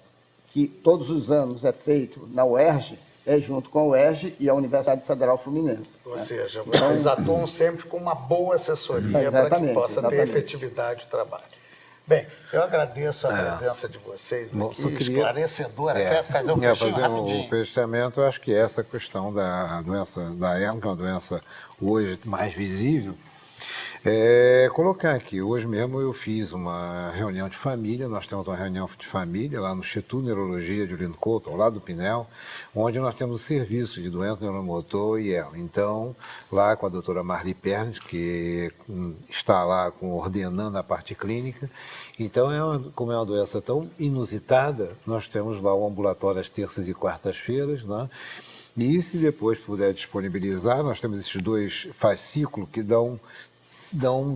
que todos os anos é feito na UERJ, é junto com a UERJ e a Universidade Federal Fluminense. Ou seja, vocês atuam sempre com uma boa assessoria para que possa ter efetividade do trabalho. Bem, eu agradeço a presença de vocês aqui, esclarecedora. Quer fazer um fechamento rapidinho? O fechamento, eu acho que essa questão da doença da ELA, que é uma doença hoje mais visível, colocar aqui, hoje mesmo eu fiz uma reunião de família, nós temos uma reunião de família lá no Instituto de Neurologia de Olinda Couto, ao lado do Pinel, onde nós temos o serviço de doença neuromotor e ela. Então, lá com a doutora Marli Pernes, que está lá coordenando a parte clínica. Então, como é uma doença tão inusitada, nós temos lá o ambulatório às terças e quartas-feiras, né? E se depois puder disponibilizar, nós temos esses 2 fascículos que dão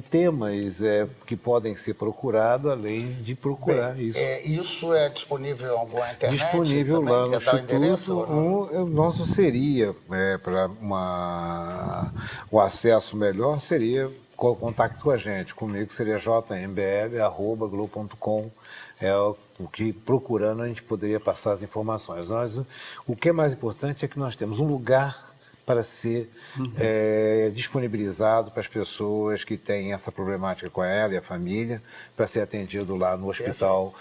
temas que podem ser procurados, além de procurar isso. Isso é disponível em alguma internet? Disponível também? lá no Instituto. O nosso seria, para o acesso melhor, seria contato com a gente. Comigo seria jmbl@globo.com. O que procurando a gente poderia passar as informações. O que é mais importante é que nós temos um lugar para ser disponibilizado para as pessoas que têm essa problemática com ela e a família, para ser atendido lá no hospital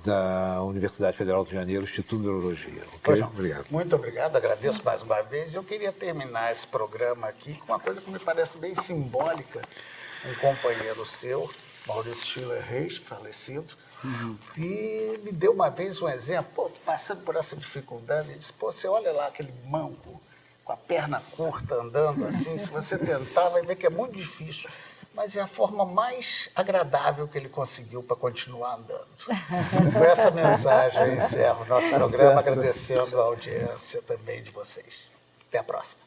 da Universidade Federal do Rio de Janeiro, Instituto de Neurologia. Okay? Obrigado. Muito obrigado, agradeço mais uma vez. Eu queria terminar esse programa aqui com uma coisa que me parece bem simbólica. Um companheiro seu, Maurício Schiller Reis, falecido, e me deu uma vez um exemplo. Pô, tô passando por essa dificuldade, ele disse, pô, você olha lá aquele manco, com a perna curta, andando assim, se você tentar, vai ver que é muito difícil. Mas é a forma mais agradável que ele conseguiu para continuar andando. Com essa mensagem, eu encerro o nosso programa, agradecendo a audiência também de vocês. Até a próxima.